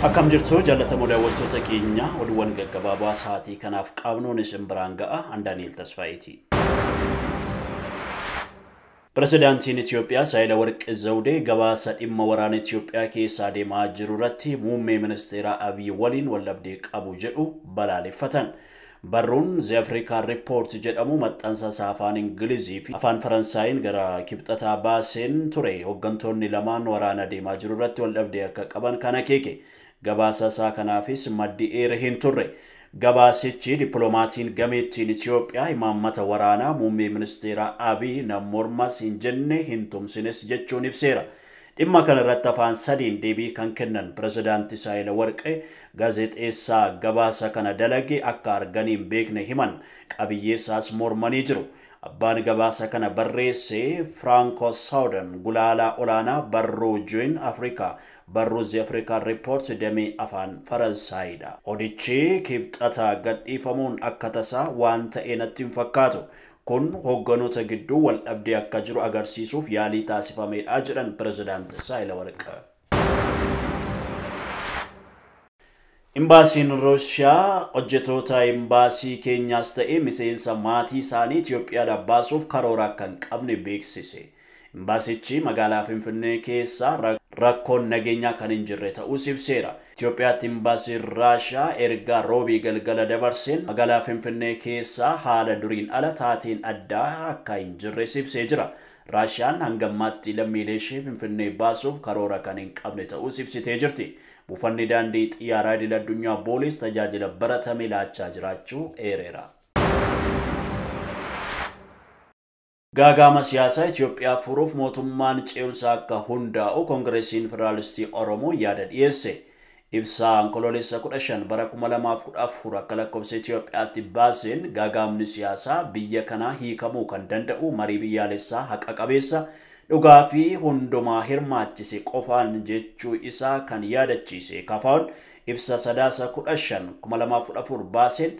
Akkam jirtu jaallatamoo daawwattoota keenya oduuwwan gaggabaabaa sa'aatii kanaaf qabnuun isin biraan ga'a. Daani'el Tasfaayiiti. Pirezidaantiin Itoophiyaa Saahilawarqi Zawudee gabaasa dhimma waraana Itoophiyaa keessa deemaa jiru irratti muummee ministeera Abiy waliin waldhabdee qabu jedhu balaaleffatan. Barruun The African Report jedhamu maxxansa afaan Ingilizii fi afaan Faransaayii gara kibxataa baaseen ture. Hooggantoonni lamaan waraana deemaa jiru irratti waldhabdee akka qaban kana keeke. Gabaasa isaa kanaafis maddi eera hin turre. Gabaasichi dippiloomatiin gameettiin Itoophiyaa imaammata waraanaa muummee ministeera Abiy mormas hin jenne hin tumsines jechuun ibseera. Dhimma kana irratti afaan sadiin deebii kan kennan pirezidaantii Saahilawarqi gaazexeessaa gabaasa kana dalage akka arganiin beekne himan qabiyyeessaas mormanii jiru. Abbaan gabaasa kana barreesse Franco Soudan gulaalaa olaanaa barruu Join Africa barruu The African Report damee afaan Faransaayidha. Odichi kibxataa gadhiifamuun akka tasaa waan ta'e natti hin fakkaatu. Kun hoogganoota gidduu waldhabdee akka jiru agarsiisuuf yaalii taasifameedha jedhan pirezidaantii Saahilawarqi. Imbaasiin Ruusiyaa hojjettoota imbaasii keenyaas ta'ee miseensa maatii isaanii Itoophiyaadhaa baasuuf karoora kan qabne beeksise. Imbaasichi magaalaa Finfinnee keessa rakkoon nageenyaa kan hin jirre ta'uu ibseera. Itoophiyaatti imbaasiin Raashiyaa erga roobii galgala dabarseen magaalaa Finfinnee keessa haala duriin ala taateen addaa akka hin jirre ibsee jira. Raashiyaan hangammaatti lammiilee ishee Finfinnee baasuuf karoora kan hin qabne ta'uu ibsitee jirti. Buufanni daandii xiyyaaraa idil-addunyaa Boolis tajaajila baratame laachaa jiraachuu eereera. Gaagama siyaasaa Itoophiyaa furuuf mootummaan ce'umsaa akka hundaa'u Koongireesiin Federaalistii Oromoo yaada dhiyeesse. Ibsaa Onkoloolessa 15 bara 2014 akka lakkoofsa Itoophiyaatti baaseen gaagamni siyaasaa biyya kanaa hiikamuu kan danda'u marii biyyaalessaa haqa qabeessa dhugaa fi hundumaa hirmaachise qofaan jechuu isaa kan yaadachiise. Kafaa'uun ibsa sadaasa 15 2014 baaseen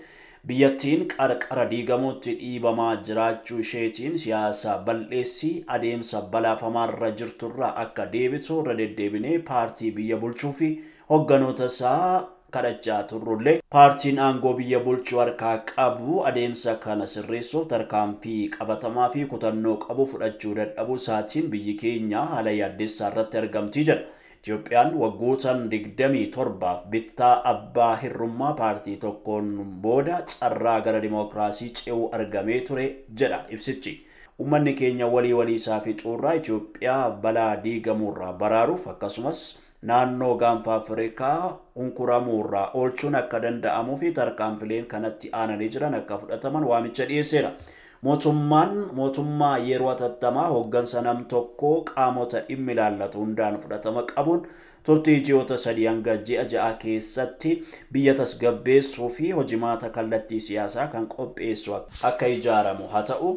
biyyattiin qarqara diigamuutti dhiibamaa jiraachuu isheetiin siyaasa bal'eessii adeemsa balaafamaarra jirturraa akka deebitu irra deddeebinee paartii biyya bulchuu fi hoogganoota isaa kadhachaa turrullee paartiin aangoo biyya bulchuu harkaa qabu adeemsa kana sirreessuuf tarkaanfii qabatamaa fi kutannoo qabu fudhachuu dadhabuu isaatiin biyyi keenya haala yaaddessaa irratti argamtii jedha. Itoophiyaan waggootan 27 bittaa abbaa hirrummaa paartii tokkoon booda carraa gara dimookiraasii ce'uu argamee ture jedha ibsichi. Uummanni keenya walii isaa fi cuurraa Itoophiyaa balaa diigamuurraa baraaruuf akkasumas naannoo gaanfa Afrikaa hunkuramuurraa oolchuun akka danda'amuu fi tarkaanfileen kanatti aananii jiran akka fudhataman waamicha dhiyeesseera. Mootummaa yeroo atattamaa hooggansa nam tokko qaamota dhimmi ilaallatu hundaan fudhatama qabuun turtii ji'oota 3 hanga ji'a 6 keessatti biyya tasgabbeessuu fi hojimaata kallattii siyaasaa kan qopheessu akka ijaaramu haa ta'u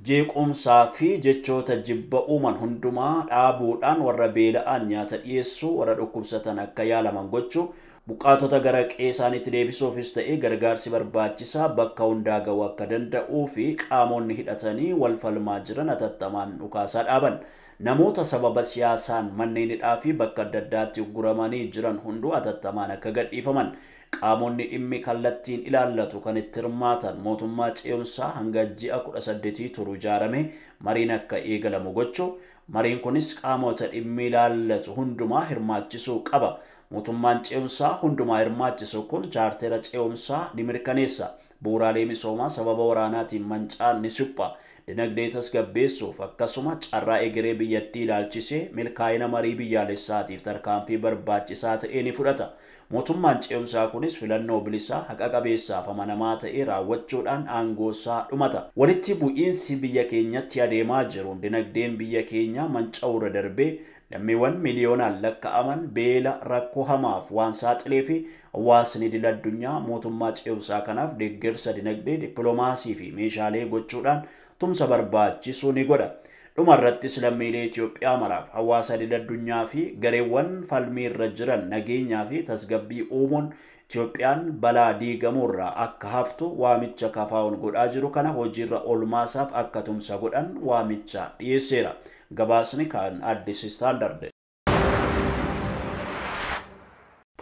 jeequmsaa fi jechoota jibba uuman hundumaa dhaabuudhaan warra beela'an nyaata dhiyeessuu warra dhukkubsatan akka yaalaman gochuu buqqaatota gara qe'eesaaniitti deebisuufis ta'ee gargaarsi barbaachisaa bakka hundaa ga'uu akka danda'uu fi qaamonni hidhatanii wal falmaa jiran atattamaan dhukaasaa dhaaban. Namoota sababa siyaasaan manneen hidhaa fi bakka adda addaatti guramanii jiran hunduu atattamaan akka gadhiifaman. Qaamonni dhimmi kallattiin ilaallatu kan itti hirmaatan mootummaa ce'umsaa hanga ji'a 18 turu ijaarame mariin akka eegalamu gochuu. Mariin kunis qaamota dhimmi ilaallatu hundumaa hirmaachisuu qaba. Mootummaan ce'umsaa hundumaa hirmaachisu kun chaartera ce'umsaa ni mirkaneessa. Bu'uuraalee misoomaa sababa waraanaatiin mancaan ni supha. Dinagdee tasgabbeessuuf akkasuma carraa egeree biyyattii ilaalchisee milkaa'ina marii biyyaalessaatiif tarkaanfii barbaachisaa ta'e ni fudhata. Mootummaan ce'umsaa kunis filannoo bilisaa haqa qabeessaaf amanamaa ta'e raawwachuudhaan aangoosaa dhumata. Walitti bu'iinsi biyya keenyatti adeemaa jiruun dinagdeen biyya keenyaa manca'uurra darbee lammiiwwan miliyoonaan lakkaa'aman beela rakkoo hamaaf waan saaxilee fi hawaasni idil-addunyaa mootummaa ce'umsaa kanaaf deeggarsa dinagdee dippiloomaasii fi meeshaalee gochuudhaan tumsa barbaachisu ni godha. Dhumarrattis lammiilee Itoophiyaa maraaf hawaasa idil-addunyaa fi gareewwan falmii irra jiran nageenyaa fi tasgabbii uumuun Itoophiyaan balaa diigamuurraa akka haftu waamicha kafaa'uun godhaa jiru kana hojiirra oolmaasaaf akka tumsa godhan waamicha dhiyeesseera. Gabaasni kan Addis Standard.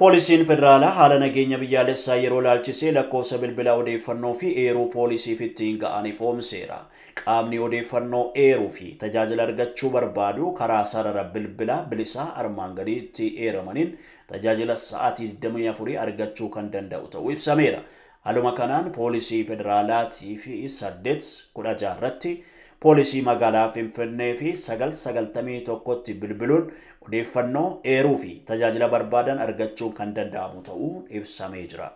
Poolisiin federaalaa haala nageenya biyyaalessaa yeroo laalchisee lakkoofsa bilbilaa odeeffannoo fi eeruu poolisiif ittiin ga'aniif oomseera. Qaamni odeeffannoo eeruu fi tajaajila argachuu barbaadu karaa sarara bilbilaa bilisaa armaan gadiitti eeramaniin tajaajila sa'aatii 24 argachuu kan danda'u ta'uu ibsameera. Haaluma kanaan poolisii federaalaatii fi 816 irratti poolisii magaalaa Finfinnee fi 991tti bilbiluun odeeffannoo eeruu fi tajaajila barbaadan argachuu kan danda'amu ta'uu ibsamee jira.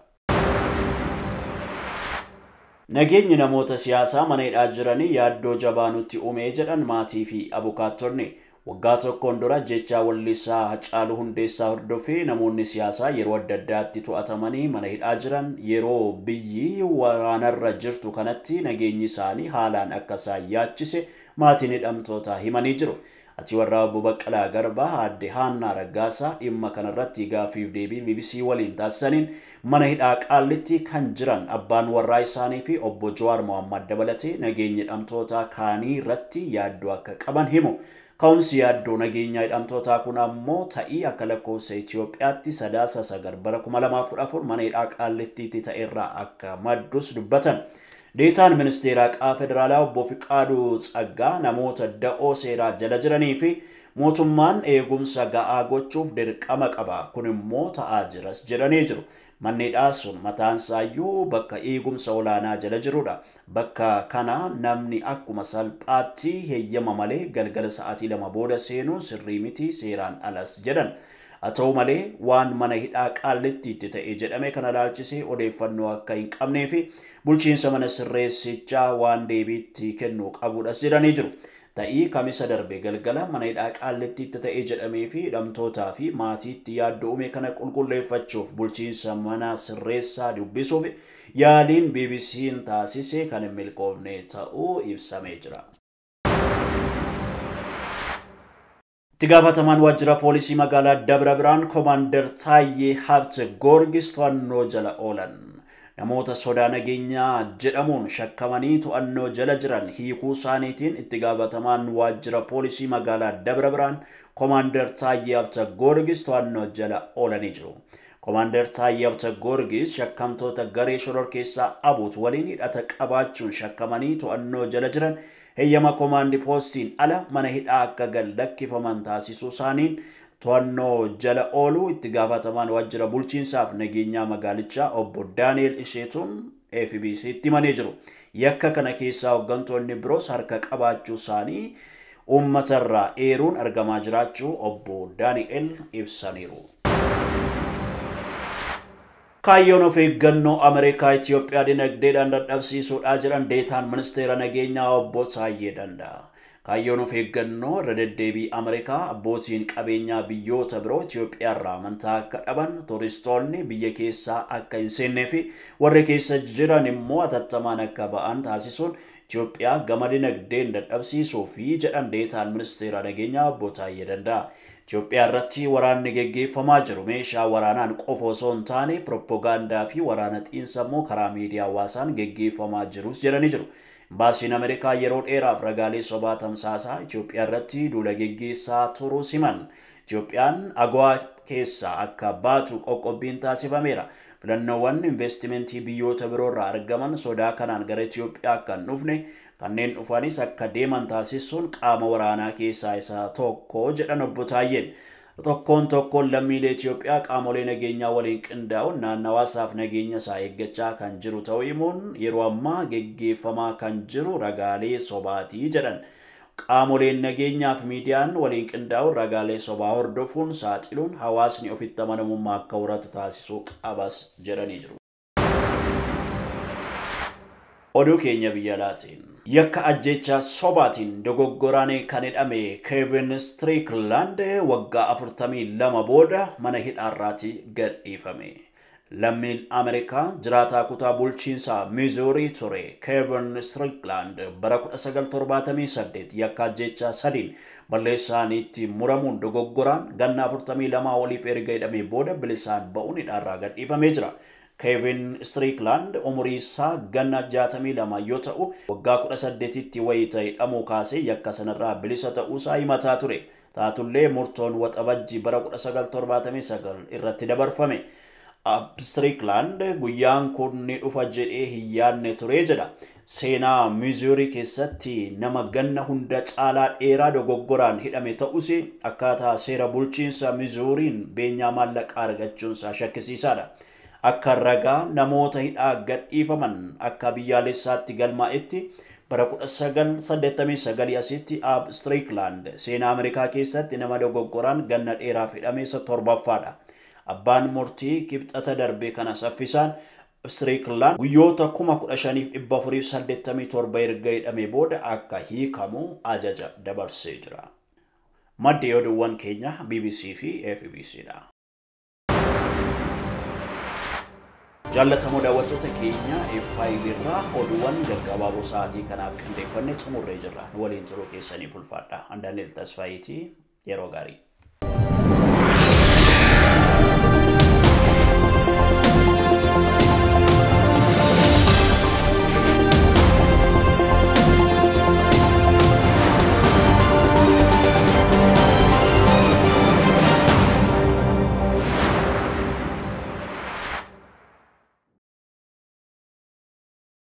Nageenyi namoota siyaasaa mana hidhaa jiranii yaaddoo jabaa nutti uumee jedhan maatii fi abukaattonni. Waggaa tokkoon dura jecha wallisaa Hacaaluu Hundeessaa hordofee namoonni siyaasaa yeroo adda addaatti to'atamanii mana hidhaa jiran yeroo biyyi waraanarra jirtu kanatti nageenyi isaanii haalaan akka isaan yaachise maatiin hidhamtootaa himanii jiru. Ati warra Obbo Baqqalaa Garbaa aadde Haannaa Raggaasaa dhimma kanarratti gaaffiif deebii BBC waliin taasisaniin mana hidhaa Qaallitti kan jiran abbaan warraa isaanii fi Obbo Jawaar Mohammad dabalatee nageenyi hidhamtootaa kaanii irratti yaaddoo akka qaban himu. Ka'umsi yaaddoo nageenya hidhamtootaa kun ammoo ta'ii akka lakkoofsa Itoophiyaatti 9/2014 mana hidhaa Qaallittiitti ta'erraa akka maddus dubbatan. Deetaan ministeera qaa federaalaa Obbo Fiqaaduu Tsaggaa namoota da'oo seeraa jala jiranii fi mootummaan eegumsa ga'aa gochuuf dirqama qaba. Kun immoo ta'aa jiras jedhanii jiru. Manni hidhaa sun mataan isaayyuu bakka eegumsa olaanaa jala jirudha. Bakka kana namni akkuma salphaatti heeyyama malee galgala sa'aatii 2 booda seenuun sirrii miti seeraan alas jedhan. Haa ta'u malee waan mana hidhaa Qaallittiitti ta'e jedhame kana laalchisee odeeffannoo akka hin qabnee fi bulchiinsa mana sirreessichaa waan deebiitti kennuu qabuudhas jedhanii jiru. Ta'ii kamisa darbe galgala mana hidhaa Qaallittiitti ta'e jedhamee fi hidhamtootaa fi maatiitti yaaddoo uume kana qulqulleeffachuuf bulchiinsa mana sirreessaa dubbisuuf yaaliin BBC'n taasise kan hin milkoofne ta'uu ibsamee jira. Itti gaafatamaan waajjira poolisii magaalaa Dabra Biraan Koomaandar Taayyee Habte Goorgis to'annoo jala oolan. Namoota sodaa nageenyaa jedhamuun shakkamanii to'annoo jala jiran hiikuu isaaniitiin itti gaafatamaan waajjira poolisii magaalaa Dabra Biraan Koomaandar Taayyee Habte Goorgis to'annoo jala oolanii jiru. Koomaandar Taayyee Habte Goorgis shakkamtoota garee shororkeessaa Abuut waliin hidhata qabaachuun shakkamanii to'annoo jala jiran heeyyama koomaandii poostiin ala mana hidhaa akka gallakkifaman taasisuu isaaniin to'annoo jala ooluu itti gaafatamaan waajjira bulchiinsaaf nageenyaa magaalichaa Obbo Daani'el Isheetuun FBC'tti himanii jiru. Yakka kana keessaa hooggantoonni biroos harka qabaachuu isaanii uummatarraa eeruun argamaa jiraachuu Obbo Daani'el ibsaniiru. Kaayyoon of eeggannoo Ameerikaa Itoophiyaa dinagdeedhaan dadhabsiisuudhaa jiran deetaan ministeera nageenyaa Obbo Taayyee Danda'a. Kaayyoon of eeggannoo irra deddeebii Ameerikaa abbootiin qabeenyaa biyyoota biroo Itoophiyaarraa amantaa akka dhaban turistoonni biyya keessaa akka hin seennee fi warri keessa jiran immoo atattamaan akka ba'an taasisuun Itoophiyaa gama dinagdeen dadhabsiisuu fi jedhan deetaan ministeera nageenyaa Obbo Taayyee Danda'a. Itoophiyaa irratti waraanni geggeeffamaa jiru meeshaa waraanaan qofa osoo hin taane propagaandaa fi waraana xiinsammuu karaa miidiyaa hawaasaan geggeeffamaa jirus jedhanii jiru. Embaasiin Ameerikaa yeroo dheeraaf ragaalee sobaa tamsaasaa Itoophiyaa irratti duula geggeessaa turuu himan. Itoophiyaan AGOA keessaa akka baatu qoqqobbiin taasifameera. Filannoowwan investimentii biyyoota biroorraa argaman sodaa kanaan gara Itoophiyaa akka hin dhufne kanneen dhufanis akka deeman taasisuun qaama waraanaa keessaa isa tokko jedhan Obbo Taayyeen. Tokkoon lammiilee Itoophiyaa qaamolee nageenyaa waliin qindaa'uun naannawaasaaf nageenya isaa eeggachaa kan jiru ta'uu himuun yeroo ammaa geggeeffamaa kan jiru ragaalee sobaatii jedhan. Qaamoleen nageenyaaf miidiyaan waliin qindaa'uun ragaalee sobaa hordofuun saaxiluun hawaasni ofitti amanamummaa akka horatu taasisuu qabas jedhanii jiru. Oduu keenya biyya alaatiin. Yakka ajjeechaa sobaatiin dogoggoraan kan hidhame Kevin Strickland waggaa 42 booda mana hidhaarraatti gadhiifame. Lammiin Ameerikaa jiraataa kutaa bulchiinsaa Missouri ture Kevin Strickland bara 1978 yakka ajjeechaa sadiin balleessaan itti muramuun dogoggoraan ganna 42 oliif erga hidhamee booda bilisaan ba'uun hidhaarraa gadhiifamee jira. Kevin Strickland umurii isaa ganna 62 yoo ta'u waggaa 18tti wayita hidhamuu kaasee yakka sanarraa bilisa ta'uusaa himataa ture. taatullee murtoon waxabajjii bara 1979 irratti dabarfame. Strickland guyyaan kun ni dhufa jedhee hin yaadne ture jedha. Seenaa Missouri keessatti nama ganna hunda caalaa dheeraa dogoggoraan hidhame ta'us akkaataa seera bulchiinsa Missouriin beenyaa maallaqaa argachuunsaa shakkisiisaadha. Akka ragaa namoota hidhaa gadhiifaman akka biyyaalessaatti galmaa'etti bara 1989 asitti Strickland seenaa Ameerikaa keessatti nama dogoggoraan ganna dheeraaf hidhame isa torbaffaadha. Abbaan murtii kibxata darbe kana saffisaan Strickland guyyoota 15,487 erga hidhamee booda akka hiikamu ajaja dabarsee jira. Maddi oduuwwan keenya BBC fi FBCdha. Jaallatamoo daawwattoota keenya F5 oduuwwan gaggabaaboo sa'aatii kanaaf qindeeffannee xumurree jirra. Waliin turuu keessaniif ulfaadha. Daani'el Tasfaayitii yeroo gaarii.